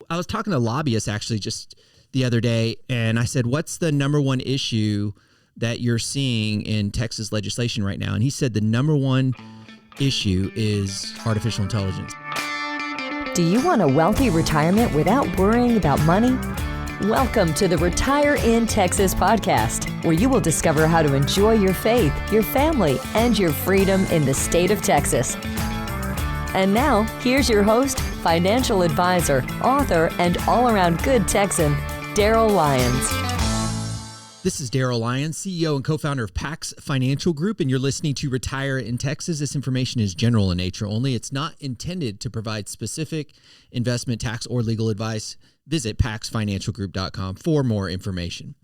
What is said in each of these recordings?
I was talking to lobbyists actually just the other day, and I said, what's the number one issue that you're seeing in Texas legislation right now? And he said the number one issue is artificial intelligence. Do you want a wealthy retirement without worrying about money? Welcome to the Retire in Texas podcast, where you will discover how to enjoy your faith, your family, and your freedom in the state of Texas. And now, here's your host, financial advisor, author, and all-around good Texan, Darryl Lyons. This is Darryl Lyons, CEO and co-founder of PAX Financial Group, and you're listening to Retire in Texas. This information is general in nature only. It's not intended to provide specific investment, tax, or legal advice. Visit paxfinancialgroup.com for more information.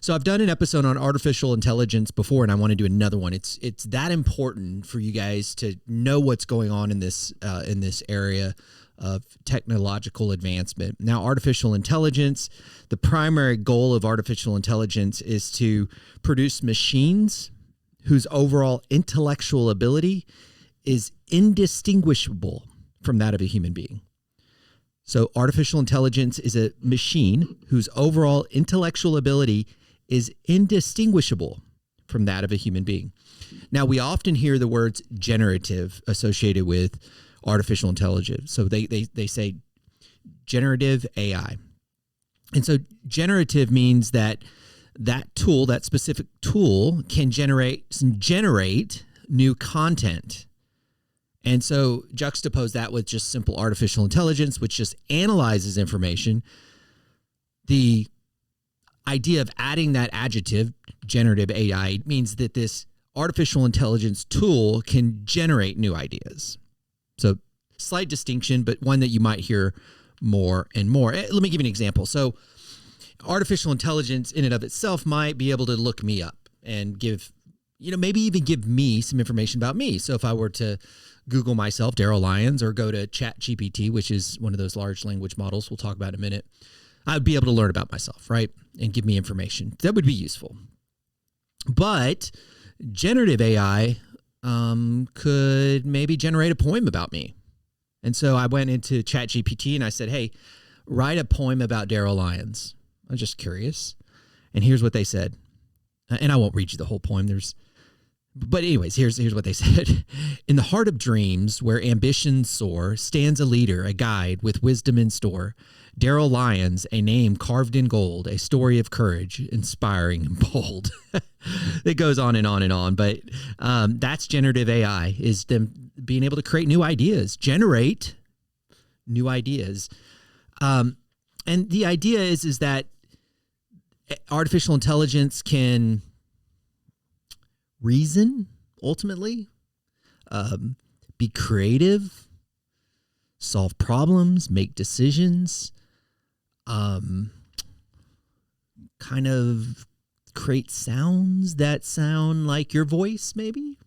So I've done an episode on artificial intelligence before, and I want to do another one. It's that important for you guys to know what's going on in this area of technological advancement. Now, artificial intelligence, the primary goal of artificial intelligence is to produce machines whose overall intellectual ability is indistinguishable from that of a human being. So artificial intelligence is a machine whose overall intellectual ability is indistinguishable from that of a human being. Now, we often hear the words generative associated with artificial intelligence. So they say generative AI. And so generative means that tool, that specific tool, can generate new content. And so juxtapose that with just simple artificial intelligence, which just analyzes information. The idea of adding that adjective, generative AI, means that this artificial intelligence tool can generate new ideas. So slight distinction, but one that you might hear more and more. Let me give you an example. So artificial intelligence in and of itself might be able to look me up and give, maybe even give me some information about me. So if I were to Google myself, Darryl Lyons, or go to ChatGPT, which is one of those large language models we'll talk about in a minute, I would be able to learn about myself, right? And give me information. That would be useful. But generative AI could maybe generate a poem about me. And so I went into ChatGPT and I said, hey, write a poem about Darryl Lyons. I'm just curious. And here's what they said. And I won't read you the whole poem. But anyways, here's what they said. In the heart of dreams, where ambitions soar, stands a leader, a guide with wisdom in store. Darryl Lyons, a name carved in gold, a story of courage, inspiring and bold. It goes on and on and on. But that's generative AI, is them being able to create new ideas, generate new ideas. And the idea is that artificial intelligence can reason, ultimately, be creative, solve problems, make decisions, kind of create sounds that sound like your voice, maybe.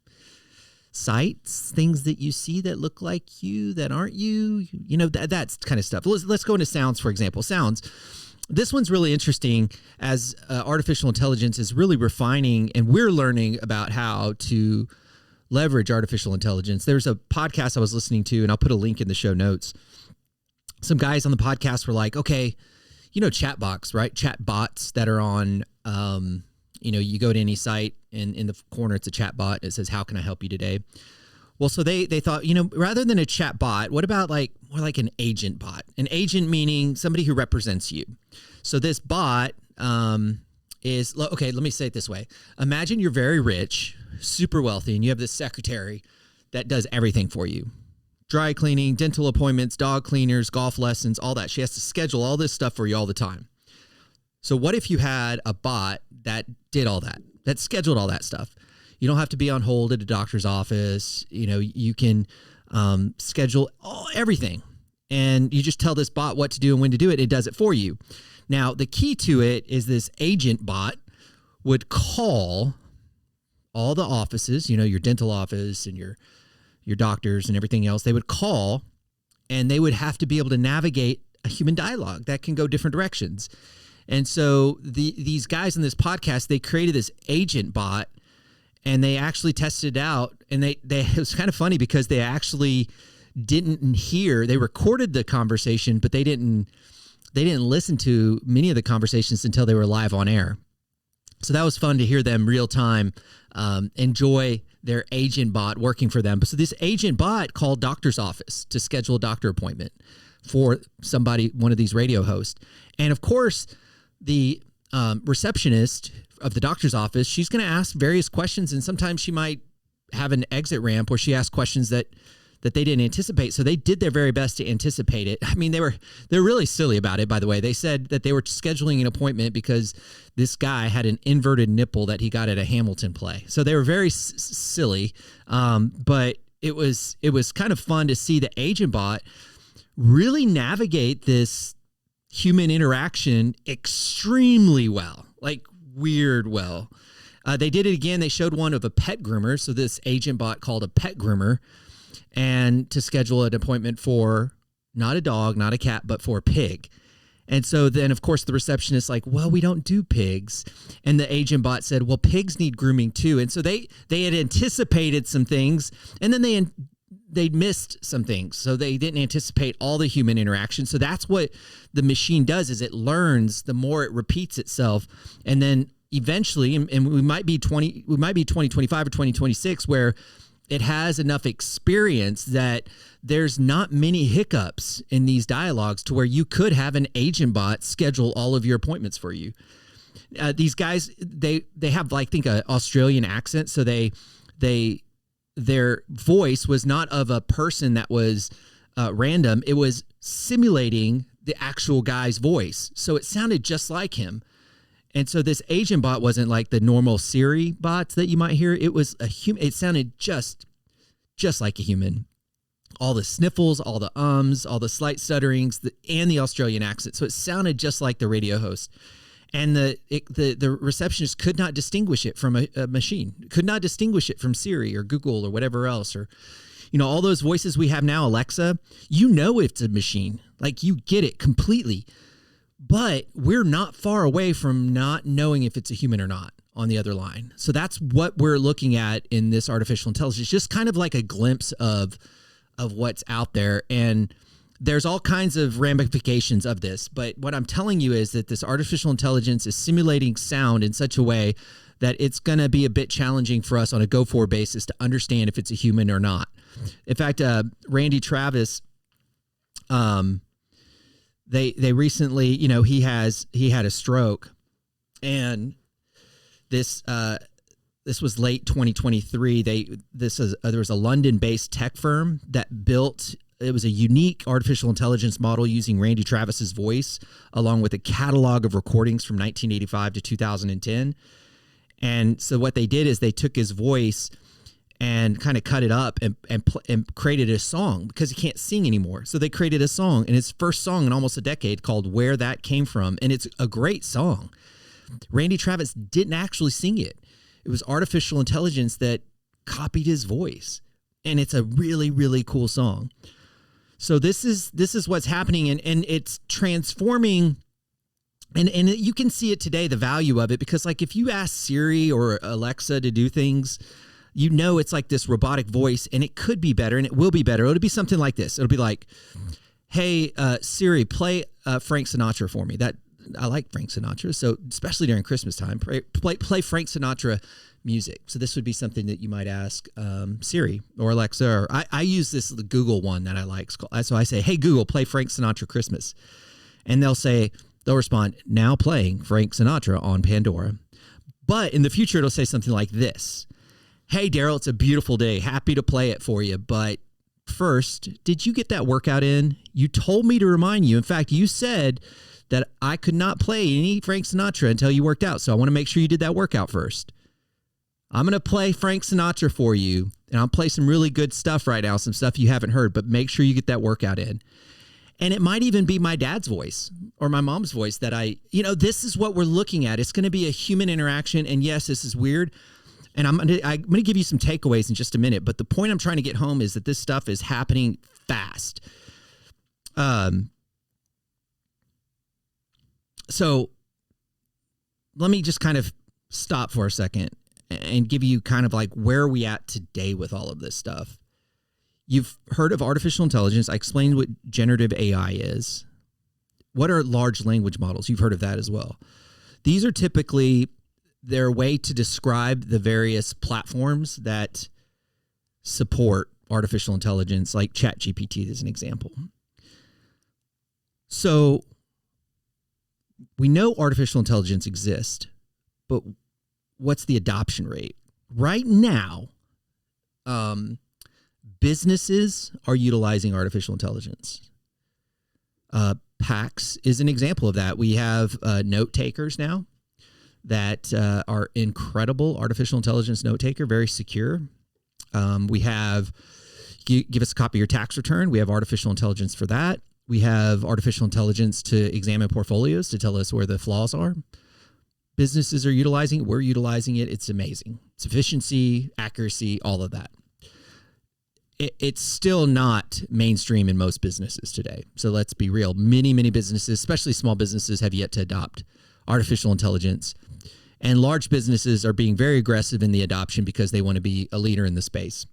Sights, things that you see that look like you, that aren't you, that's kind of stuff. Let's go into sounds, for example. Sounds. This one's really interesting as artificial intelligence is really refining, and we're learning about how to leverage artificial intelligence. There's a podcast I was listening to, and I'll put a link in the show notes. Some guys on the podcast were like, okay, chatbots, right? Chatbots that are on, you go to any site and in the corner, it's a chatbot. It says, how can I help you today? Well, so they thought, rather than a chat bot, what about more like an agent bot? An agent meaning somebody who represents you. So this bot is, okay, let me say it this way. Imagine you're very rich, super wealthy, and you have this secretary that does everything for you. Dry cleaning, dental appointments, dog cleaners, golf lessons, all that. She has to schedule all this stuff for you all the time. So what if you had a bot that did all that, that scheduled all that stuff? You don't have to be on hold at a doctor's office. You can schedule everything. And you just tell this bot what to do and when to do it. It does it for you. Now, the key to it is this agent bot would call all the offices, your dental office and your doctors and everything else. They would call, and they would have to be able to navigate a human dialogue that can go different directions. And so these guys in this podcast, they created this agent bot, and they actually tested it out. And it was kind of funny because they actually didn't hear. They recorded the conversation, but they didn't listen to many of the conversations until they were live on air. So that was fun to hear them real time enjoy their agent bot working for them. So this agent bot called doctor's office to schedule a doctor appointment for somebody, one of these radio hosts. And of course, the receptionist of the doctor's office, she's going to ask various questions, and sometimes she might have an exit ramp where she asks questions that they didn't anticipate. So they did their very best to anticipate it. I mean, they're really silly about it, by the way. They said that they were scheduling an appointment because this guy had an inverted nipple that he got at a Hamilton play. So they were very silly. But it was kind of fun to see the agent bot really navigate this human interaction extremely well, like weird well. They did it again. They showed one of a pet groomer. So this agent bot called a pet groomer, and to schedule an appointment for not a dog, not a cat, but for a pig. And so then, of course, the receptionist's like, well, we don't do pigs. And the agent bot said, well, pigs need grooming too. And so they had anticipated some things, and then they missed some things. So they didn't anticipate all the human interaction. So that's what the machine does, is it learns the more it repeats itself. And then eventually, and we might be 2025 or 2026, where it has enough experience that there's not many hiccups in these dialogues to where you could have an agent bot schedule all of your appointments for you. These guys, they have, like, I think, an Australian accent. So their voice was not of a person that was random. It was simulating the actual guy's voice. So it sounded just like him. And so this agent bot wasn't like the normal Siri bots that you might hear. It was a human. It sounded just like a human. All the sniffles, all the ums, all the slight stutterings, and the Australian accent. So it sounded just like the radio host. And the receptionist could not distinguish it from a machine, could not distinguish it from Siri or Google or whatever else. Or, all those voices we have now, Alexa, it's a machine. Like, you get it completely. But we're not far away from not knowing if it's a human or not on the other line. So that's what we're looking at in this artificial intelligence, just kind of like a glimpse of what's out there. And there's all kinds of ramifications of this. But what I'm telling you is that this artificial intelligence is simulating sound in such a way that it's going to be a bit challenging for us on a go-forward basis to understand if it's a human or not. In fact, Randy Travis, They recently, he had a stroke, and this was late 2023. There was a London-based tech firm that built. It was a unique artificial intelligence model using Randy Travis's voice, along with a catalog of recordings from 1985 to 2010. And so what they did is they took his voice and kind of cut it up and created a song, because he can't sing anymore. So they created a song, and his first song in almost a decade, called Where That Came From. And it's a great song. Randy Travis didn't actually sing it. It was artificial intelligence that copied his voice. And it's a really, really cool song. So this is what's happening, and it's transforming. And you can see it today, the value of it, because, like, if you ask Siri or Alexa to do things, it's like this robotic voice, and it could be better, and it will be better. It'll be something like this. It'll be like, hey, Siri, play Frank Sinatra for me. I like Frank Sinatra, so especially during Christmas time, play Frank Sinatra music. So this would be something that you might ask Siri or Alexa. Or I use the Google one that I like. So I say, hey, Google, play Frank Sinatra Christmas. And they'll respond, now playing Frank Sinatra on Pandora. But in the future, it'll say something like this. Hey, Darryl, it's a beautiful day. Happy to play it for you. But first, did you get that workout in? You told me to remind you. In fact, you said that I could not play any Frank Sinatra until you worked out. So I want to make sure you did that workout first. I'm going to play Frank Sinatra for you, and I'll play some really good stuff right now, some stuff you haven't heard, but make sure you get that workout in. And it might even be my dad's voice or my mom's voice that this is what we're looking at. It's going to be a human interaction. And yes, this is weird. And I'm going to give you some takeaways in just a minute. But the point I'm trying to get home is that this stuff is happening fast. So let me just kind of stop for a second and give you kind of like where are we at today with all of this stuff. You've heard of artificial intelligence. I explained what generative AI is. What are large language models? You've heard of that as well. These are typically their way to describe the various platforms that support artificial intelligence, like ChatGPT is an example. So we know artificial intelligence exists, but what's the adoption rate? Right now, businesses are utilizing artificial intelligence. PAX is an example of that. We have note takers now that are incredible artificial intelligence note taker, very secure. We have, give us a copy of your tax return. We have artificial intelligence for that. We have artificial intelligence to examine portfolios to tell us where the flaws are. Businesses are utilizing it. We're utilizing it. It's amazing. It's efficiency, accuracy, all of that. It's still not mainstream in most businesses today. So let's be real. Many, many businesses, especially small businesses, have yet to adopt artificial intelligence. And large businesses are being very aggressive in the adoption because they want to be a leader in the space.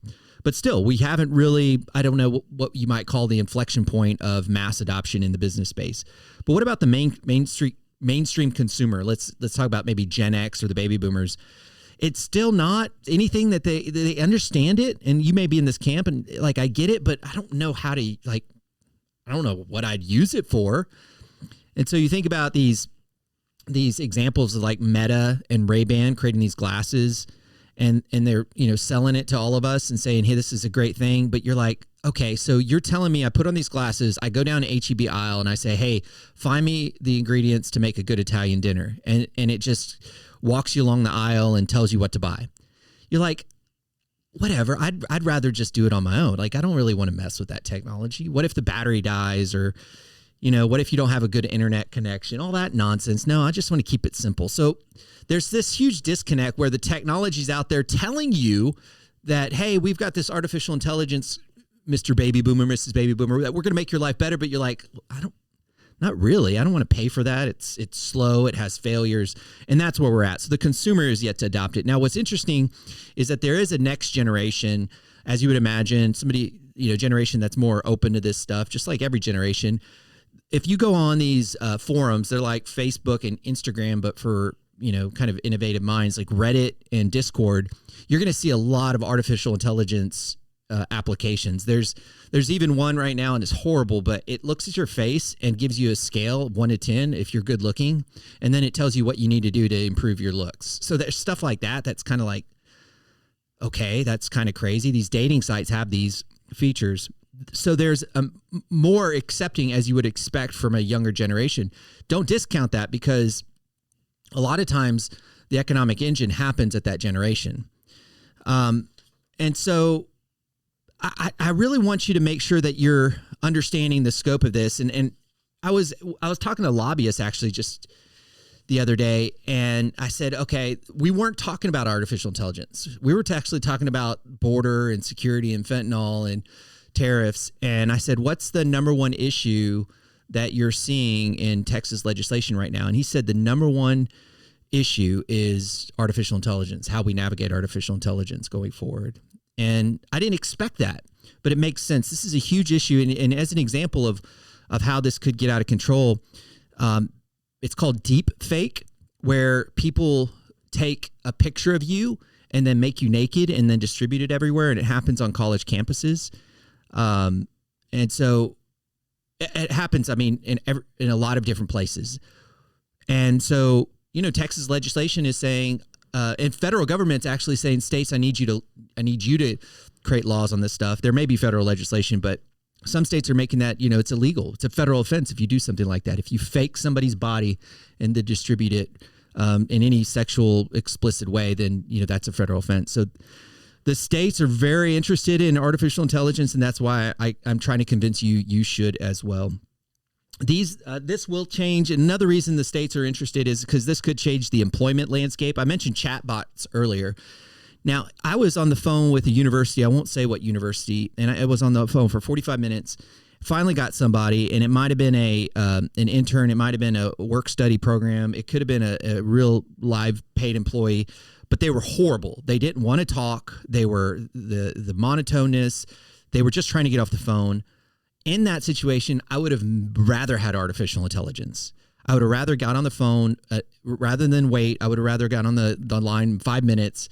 But still, we haven't really, I don't know what you might call the inflection point of mass adoption in the business space. But what about the mainstream consumer? Let's talk about maybe Gen X or the baby boomers. It's still not anything that they understand it. And you may be in this camp and like, I get it, but I don't know how to, like, I don't know what I'd use it for. And so you think about these examples of like Meta and Ray-Ban creating these glasses and they're, selling it to all of us and saying, hey, this is a great thing. But you're like, okay, so you're telling me I put on these glasses, I go down to H-E-B aisle and I say, hey, find me the ingredients to make a good Italian dinner. And it just walks you along the aisle and tells you what to buy. You're like, whatever, I'd rather just do it on my own. Like, I don't really want to mess with that technology. What if the battery dies or, what if you don't have a good internet connection? All that nonsense. No, I just want to keep it simple. So there's this huge disconnect where the technology's out there telling you that, hey, we've got this artificial intelligence, Mr. Baby Boomer, Mrs. Baby Boomer, that we're going to make your life better. But you're like, not really. I don't want to pay for that. It's slow. It has failures. And that's where we're at. So the consumer is yet to adopt it. Now, what's interesting is that there is a next generation, as you would imagine, somebody, generation that's more open to this stuff, just like every generation. If you go on these forums, they're like Facebook and Instagram, but for, kind of innovative minds like Reddit and Discord, you're going to see a lot of artificial intelligence applications. There's even one right now, and it's horrible, but it looks at your face and gives you a scale 1 to 10 if you're good looking, and then it tells you what you need to do to improve your looks. So there's stuff like that. That's kind of like, okay, that's kind of crazy. These dating sites have these features. So there's more accepting as you would expect from a younger generation. Don't discount that because a lot of times the economic engine happens at that generation. And so I really want you to make sure that you're understanding the scope of this. And I was talking to lobbyists actually just the other day, and I said, okay, we weren't talking about artificial intelligence. We were actually talking about border and security and fentanyl and tariffs. And I said, what's the number one issue that you're seeing in Texas legislation right now? And he said the number one issue is artificial intelligence, how we navigate artificial intelligence going forward. And I didn't expect that, but it makes sense. This is a huge issue. And as an example of how this could get out of control, it's called deep fake, where people take a picture of you and then make you naked and then distribute it everywhere. And it happens on college campuses. And so it happens, in a lot of different places. And so, Texas legislation is saying, and federal government's actually saying, states, I need you to create laws on this stuff. There may be federal legislation, but some states are making that, it's illegal. It's a federal offense if you do something like that. If you fake somebody's body and then distribute it in any sexual explicit way, then, that's a federal offense. So the states are very interested in artificial intelligence, and that's why I'm trying to convince you should as well. This will change. Another reason the states are interested is because this could change the employment landscape. I mentioned chatbots earlier. Now, I was on the phone with a university. I won't say what university, and I was on the phone for 45 minutes. Finally got somebody, and it might have been an intern. It might have been a work study program. It could have been a real live paid employee, but they were horrible. They didn't want to talk. They were the monotonous. They were just trying to get off the phone. In that situation, I would have rather had artificial intelligence. I would have rather got on the phone rather than wait. I would have rather got on the line 5 minutes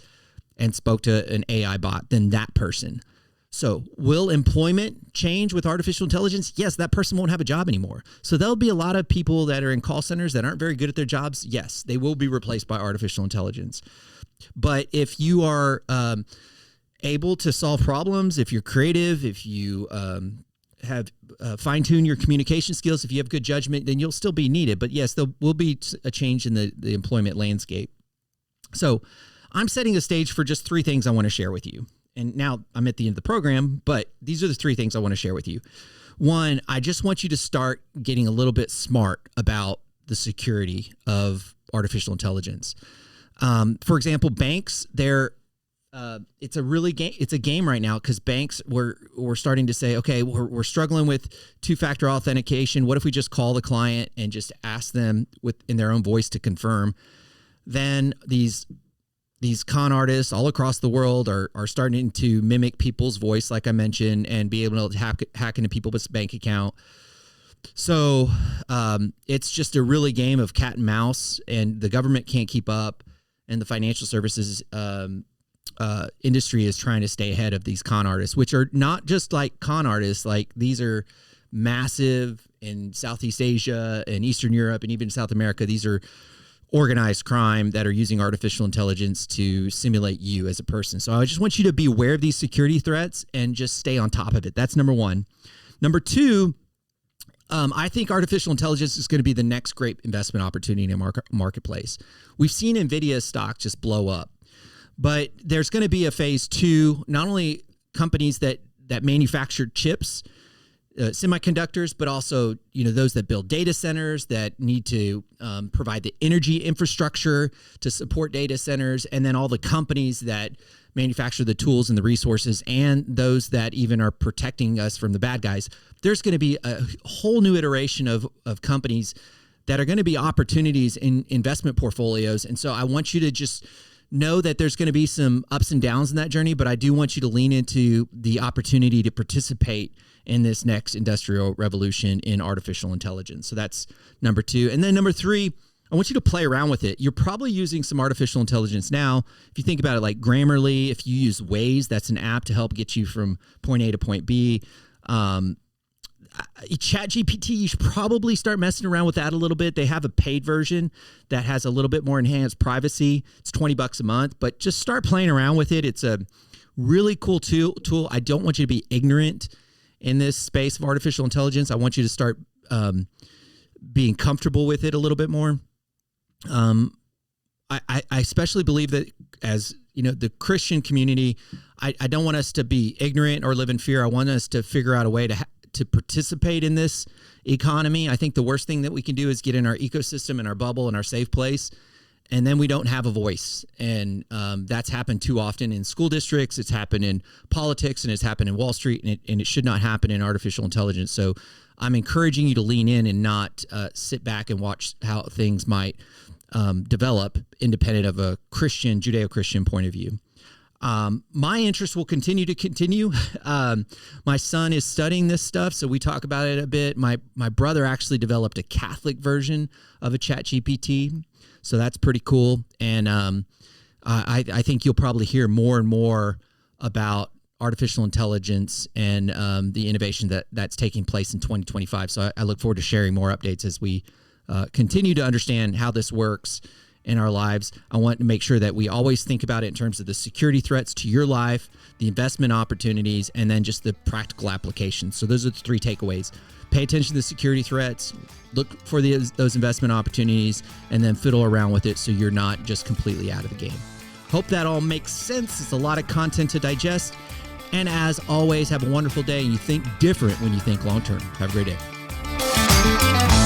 and spoke to an AI bot than that person. So will employment change with artificial intelligence? Yes, that person won't have a job anymore. So there'll be a lot of people that are in call centers that aren't very good at their jobs. Yes, they will be replaced by artificial intelligence. But if you are able to solve problems, if you're creative, if you have fine-tuned your communication skills, if you have good judgment, then you'll still be needed. But yes, there will be a change in the employment landscape. So I'm setting a stage for just 3 things I want to share with you. And now I'm at the end of the program, but these are the 3 things I want to share with you. 1, I just want you to start getting a little bit smart about the security of artificial intelligence. For example, banks, it's a game right now because banks we're starting to say, okay, we're struggling with 2-factor authentication. What if we just call the client and just ask them in their own voice to confirm? Then these con artists all across the world are starting to mimic people's voice, like I mentioned, and be able to hack into people's bank account. So it's just a really game of cat and mouse, and the government can't keep up, and the financial services industry is trying to stay ahead of these con artists, which are not just like con artists. Like these are massive in Southeast Asia and Eastern Europe and even South America. These are organized crime that are using artificial intelligence to simulate you as a person. So I just want you to be aware of these security threats and just stay on top of it. That's number 1. Number 2, I think artificial intelligence is going to be the next great investment opportunity in a marketplace. We've seen NVIDIA stock just blow up, but there's going to be a phase 2, not only companies that manufacture chips, semiconductors, but also, those that build data centers that need to provide the energy infrastructure to support data centers, and then all the companies that manufacture the tools and the resources, and those that even are protecting us from the bad guys. There's going to be a whole new iteration of companies that are going to be opportunities in investment portfolios. And so I want you to just know that there's going to be some ups and downs in that journey, but I do want you to lean into the opportunity to participate in this next industrial revolution in artificial intelligence. So that's number 2. And then number 3, I want you to play around with it. You're probably using some artificial intelligence now. If you think about it like Grammarly, if you use Waze, that's an app to help get you from point A to point B. ChatGPT, you should probably start messing around with that a little bit. They have a paid version that has a little bit more enhanced privacy. It's $20 a month, but just start playing around with it. It's a really cool tool. I don't want you to be ignorant in this space of artificial intelligence. I want you to start being comfortable with it a little bit more. I especially believe that as the Christian community, I don't want us to be ignorant or live in fear. I want us to figure out a way to participate in this economy. I think the worst thing that we can do is get in our ecosystem and our bubble and our safe place, and then we don't have a voice. And that's happened too often in school districts. It's happened in politics, and it's happened in Wall Street, and it should not happen in artificial intelligence. So I'm encouraging you to lean in and not sit back and watch how things might develop independent of a Christian, Judeo-Christian point of view. My interest will continue. My son is studying this stuff, so we talk about it a bit. My brother actually developed a Catholic version of a ChatGPT, so that's pretty cool. And I think you'll probably hear more and more about artificial intelligence and the innovation that's taking place in 2025. So I look forward to sharing more updates as we continue to understand how this works in our lives. I want to make sure that we always think about it in terms of the security threats to your life, the investment opportunities, and then just the practical applications. So those are the 3 takeaways. Pay attention to the security threats, look for those investment opportunities, and then fiddle around with it so you're not just completely out of the game. Hope that all makes sense. It's a lot of content to digest. And as always, have a wonderful day, and you think different when you think long-term. Have a great day.